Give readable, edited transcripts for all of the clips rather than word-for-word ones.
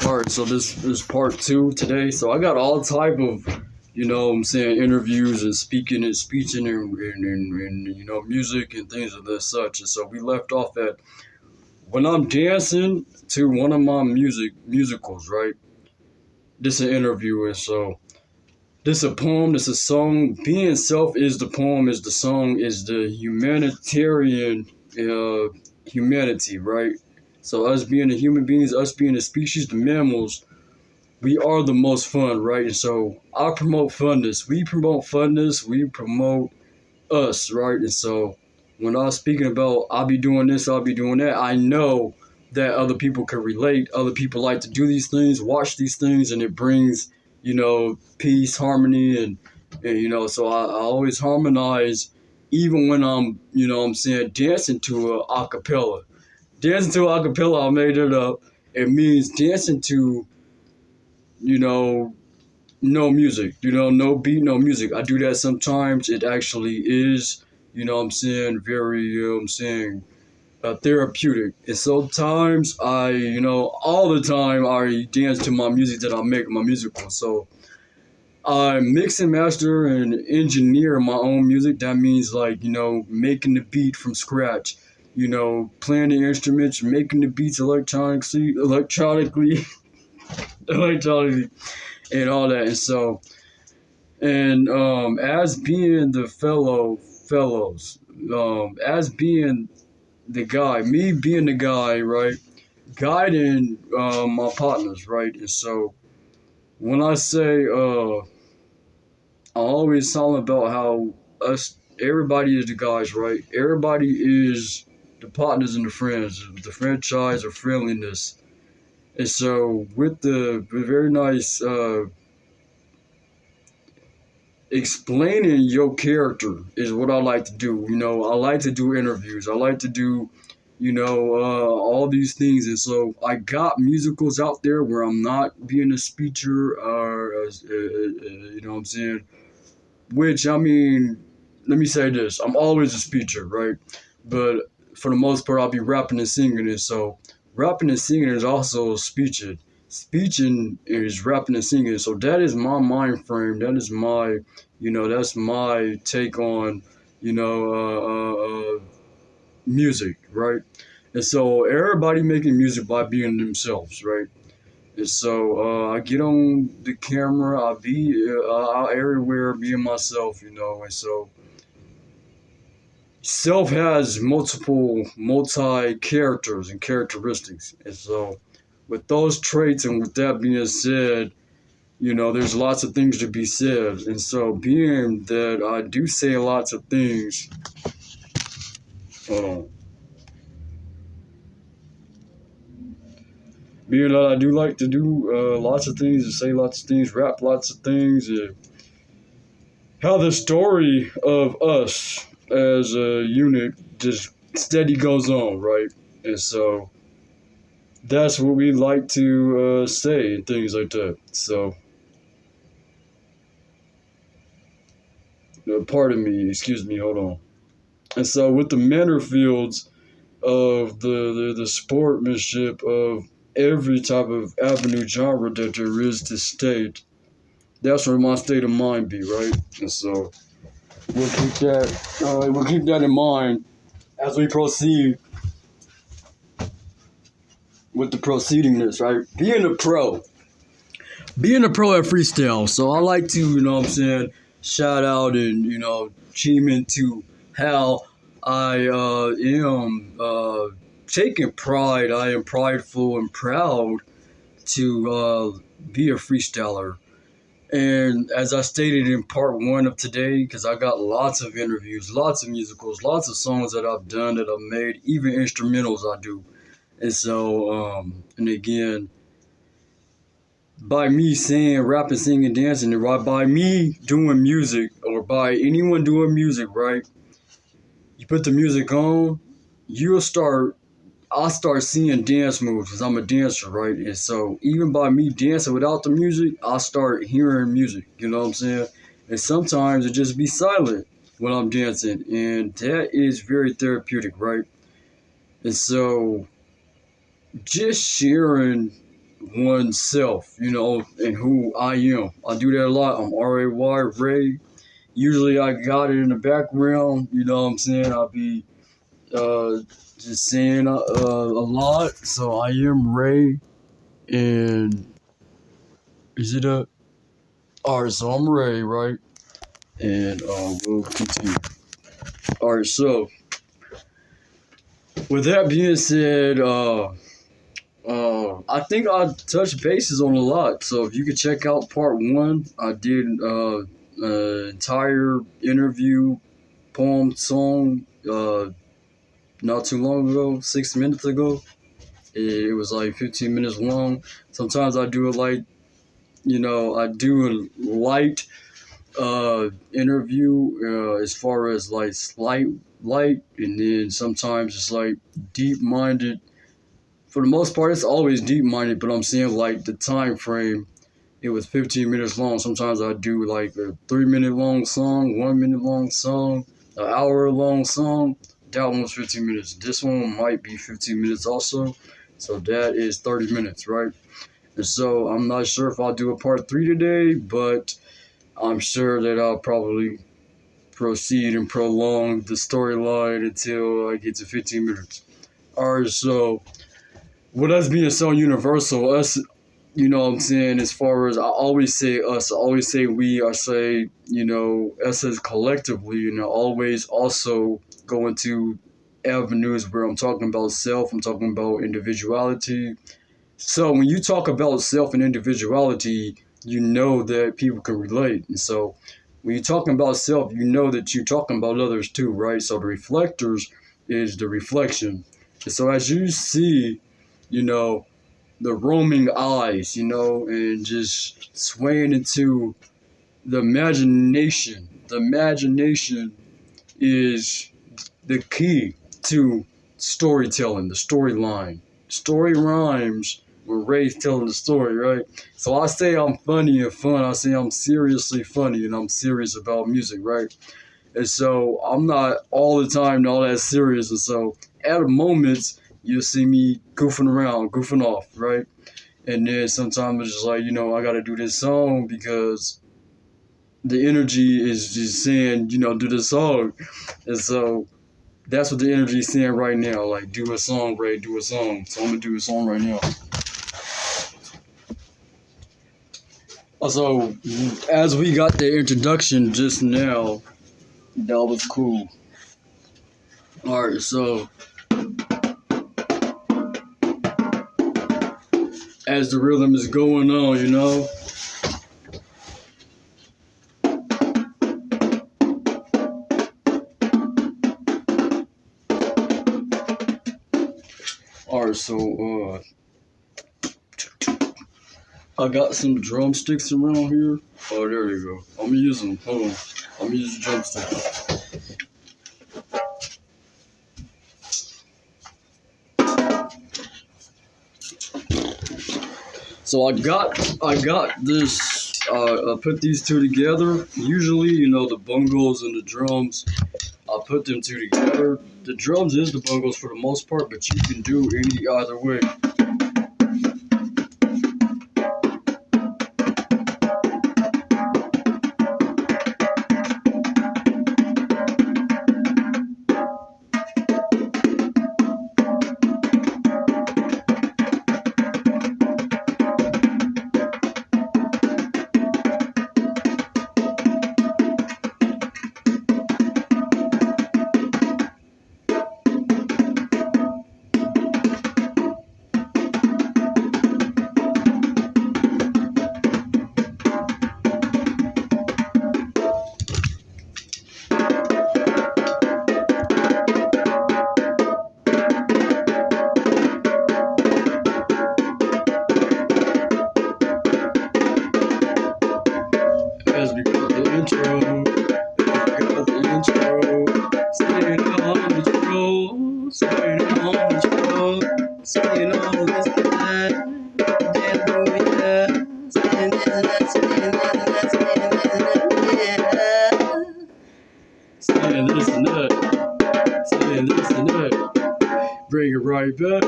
All right, so this is part two today. So I got all type of, interviews and speaking and speeching and music and things of this such. And so we left off at when I'm dancing to one of my musicals, right? This is an interview, and so this is a poem, this is a song. Being self is the poem, is the song, is the humanitarian humanity, right? So us being the human beings, us being the species, the mammals, we are the most fun, right? And so I promote funness. We promote funness. We promote us, right? And so when I was speaking about I'll be doing this, I'll be doing that, I know that other people can relate. Other people like to do these things, watch these things, and it brings, peace, harmony, and so I always harmonize even when I'm, dancing to a acapella. Dancing to a acapella, I made it up. It means dancing to, you know, no music, no beat, no music. I do that sometimes. It actually is, very, therapeutic. And sometimes all the time I dance to my music that I make, my musical. So I mix and master and engineer my own music. That means making the beat from scratch, playing the instruments, making the beats electronically, electronically, and all that. And so, and as being the fellows, as being the guy, me being the guy, right, guiding my partners, right. And so when I say I always talk about how everybody is the guys, right? Everybody is the partners and the friends, the franchise or friendliness. And so with the very nice explaining your character is what I like to do. I like to do interviews. I like to do, all these things. And so I got musicals out there where I'm not being a speaker or, what I'm saying? Which, I mean, let me say this. I'm always a speaker, right? But for the most part, I'll be rapping and singing. And so rapping and singing is also speeching. Speeching is rapping and singing. So that is my mind frame. That is my, that's my take on, music, right? And so everybody making music by being themselves, right? And so I get on the camera, I be everywhere being myself, and so self has multi characters and characteristics. And so with those traits and with that being said, there's lots of things to be said. And so being that I do say lots of things, hold on. Being that I do like to do lots of things and say lots of things, rap lots of things, and how the story of us as a unit just steady goes on, right? And so that's what we like to say and things like that. So, pardon me, excuse me, hold on. And so with the manner fields of the sportsmanship of every type of avenue genre that there is to state, that's where my state of mind be, right? And so we'll keep that in mind as we proceed with the proceedingness, right? Being a pro at freestyle. So I like to, shout out and, chime into how I am taking pride. I am prideful and proud to be a freestyler. And as I stated in part one of today, because I got lots of interviews, lots of musicals, lots of songs that I've done, that I've made, even instrumentals I do. And so, and again, by me saying, rapping, singing, dancing, and by me doing music, or by anyone doing music, right? You put the music on, I'll start seeing dance moves because I'm a dancer, right? And so even by me dancing without the music, I'll start hearing music, you know what I'm saying? And sometimes it just be silent when I'm dancing, and that is very therapeutic, right? And so just sharing oneself, and who I am. I do that a lot. I'm R-A-Y, Ray. Usually I got it in the background, you know what I'm saying? I'll be uh, just saying a lot. So I am Ray, and is it a? Alright, so I'm Ray, right? And we'll continue. Alright, so with that being said, I think I touched bases on a lot. So if you could check out part one, I did entire interview, poem, song, not too long ago, 6 minutes ago. It was like 15 minutes long. Sometimes I do it like, I do a light interview as far as like slight light, and then sometimes it's like deep minded. For the most part, it's always deep minded, but I'm saying like the time frame. It was 15 minutes long. Sometimes I do like a 3 minute long song, 1 minute long song, an hour long song. That one was 15 minutes. This one might be 15 minutes also. So that is 30 minutes, right? And so I'm not sure if I'll do a part three today, but I'm sure that I'll probably proceed and prolong the storyline until I get to 15 minutes. Alright, so with us being so universal, us, what I'm saying, as far as I always say us, I always say we, I say, us as collectively, always also go into avenues where I'm talking about self, I'm talking about individuality. So when you talk about self and individuality, you know that people can relate. And so when you're talking about self, you know that you're talking about others too, right? So the reflectors is the reflection. And so as you see, the roaming eyes, and just swaying into the imagination. The imagination is the key to storytelling, the storyline. Story rhymes when Ray's telling the story, right? So I say I'm funny and fun. I say I'm seriously funny and I'm serious about music, right? And so I'm not all the time all that serious. And so at moments, you'll see me goofing around, goofing off, right? And then sometimes it's just like, I got to do this song because the energy is just saying, do this song. And so that's what the energy is saying right now. Like, do a song, Ray, do a song. So I'm going to do a song right now. So, as we got the introduction just now, that was cool. Alright, so as the rhythm is going on, Alright, so I got some drumsticks around here. Oh, there you go. I'm using them. Hold on. I'm using drumsticks. So I got this. I put these two together. Usually, the bongos and the drums, I put them two together. The drums is the bongos for the most part, but you can do any either way. As we got the intro, staying on the road, staying on the road, staying on this that, yeah, boy, yeah, staying that, staying this and that, staying this and that. Bring it right back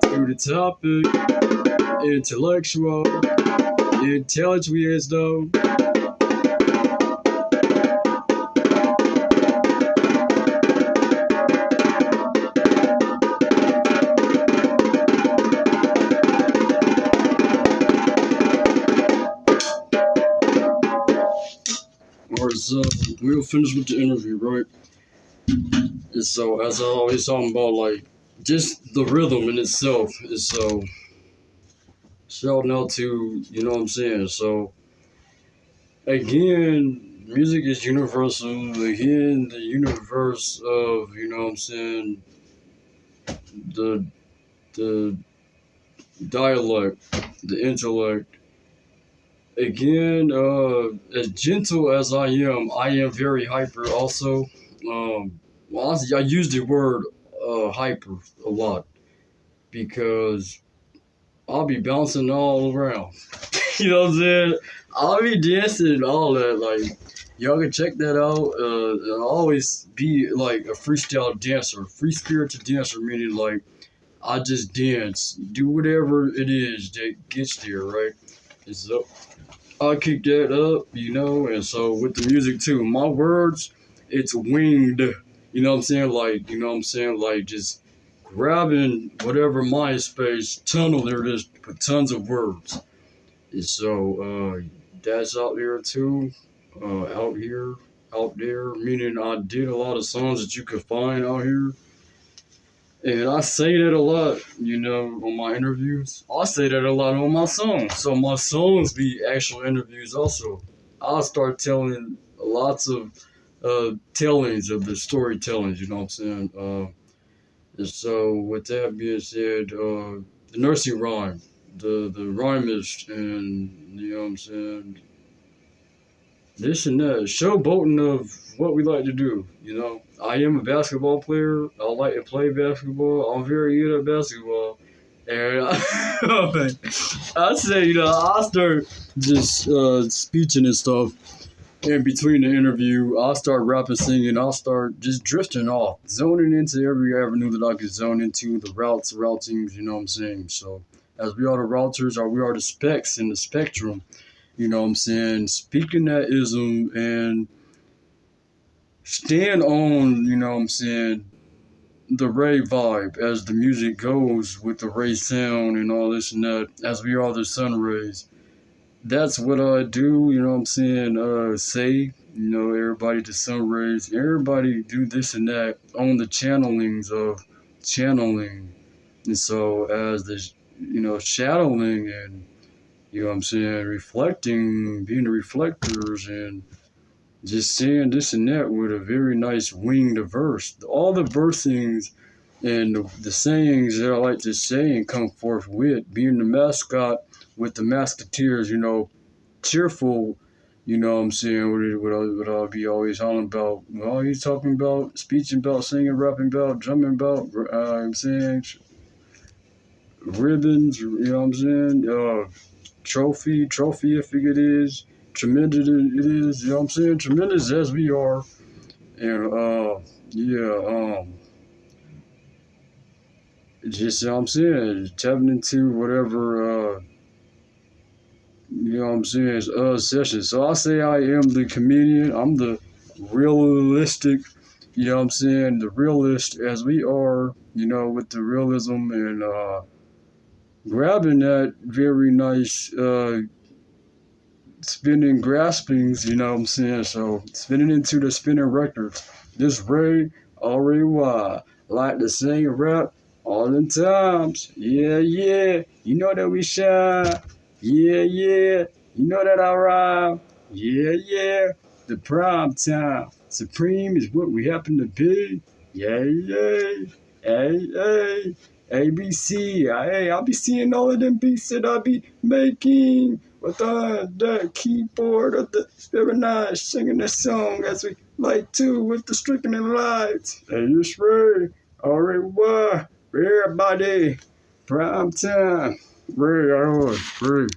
to the topic. intellectual, intelligence though. Alright, so we'll finish with the interview, right? And so, as I always talking about, like, just the rhythm in itself is so shouting out to, you know what I'm saying? So, again, music is universal. Again, the universe of, you know what I'm saying, the the dialect, the intellect. Again, as gentle as I am very hyper also. Well, honestly, I use the word hyper a lot because I'll be bouncing all around. You know what I'm saying? I'll be dancing and all that. Like, y'all can check that out. I'll always be like a freestyle dancer, free spirited dancer, meaning like I just dance, do whatever it is that gets there, right? And so I keep that up, you know, and so with the music too, my words, it's winged. You know what I'm saying? Like, you know what I'm saying? Like just grabbing whatever mind space, tunnel there is, put tons of words. And so that's out there too. Out there, meaning I did a lot of songs that you could find out here. And I say that a lot, you know, on my interviews. I say that a lot on my songs. So my songs be actual interviews also. I'll start telling lots of tellings of the storytellings, you know what I'm saying? And so with that being said, the nursery rhyme, the rhymist, and you know what I'm saying, this and that, showboating of what we like to do. You know, I am a basketball player. I like to play basketball. I'm very good at basketball. And I say, you know, I start just speeching and stuff in between the interview. I'll start rapping, singing. I'll start just drifting off, zoning into every avenue that I could zone into, the routings, you know what I'm saying? So, as we are the routers, or we are the specs in the spectrum, you know what I'm saying? Speaking that ism and stand on, you know what I'm saying, the Ray vibe as the music goes with the Ray sound and all this and that, as we are the sun rays. That's what I do, you know what I'm saying, say, you know, everybody the sun rays, everybody do this and that on the channelings of channeling. And so as the, you know, shadowing and, you know what I'm saying, reflecting, being the reflectors and just saying this and that with a very nice winged verse. All the versing's and the sayings that I like to say and come forth with, being the mascot with the Masketeers, you know, cheerful, you know what I'm saying, what I'll be always hollering about. Well, he's talking about, speeching about, singing, rapping about, drumming about, I'm saying, ribbons, you know what I'm saying, trophy if it is, tremendous it is, you know what I'm saying, tremendous as we are, and just, you know what I'm saying, tapping into whatever, you know what I'm saying, session. So I say I am the comedian, I'm the realistic, you know what I'm saying, the realist as we are, you know, with the realism and, grabbing that very nice, spinning graspings, you know what I'm saying? So spinning into the spinning records. This Ray R-A-Y, like to sing and rap all the times. Yeah, yeah, you know that we shine. Yeah, yeah, you know that I rhyme. Yeah, yeah, the prime time. Supreme is what we happen to be. Yeah, yeah, hey, hey. ABC, hey, I'll be seeing all of them beats that I be making with the keyboard of the very nice singing this song as we like to with the stricken lights. Hey, it's Ray, R-A-Y, everybody, prime time, Ray, Ray.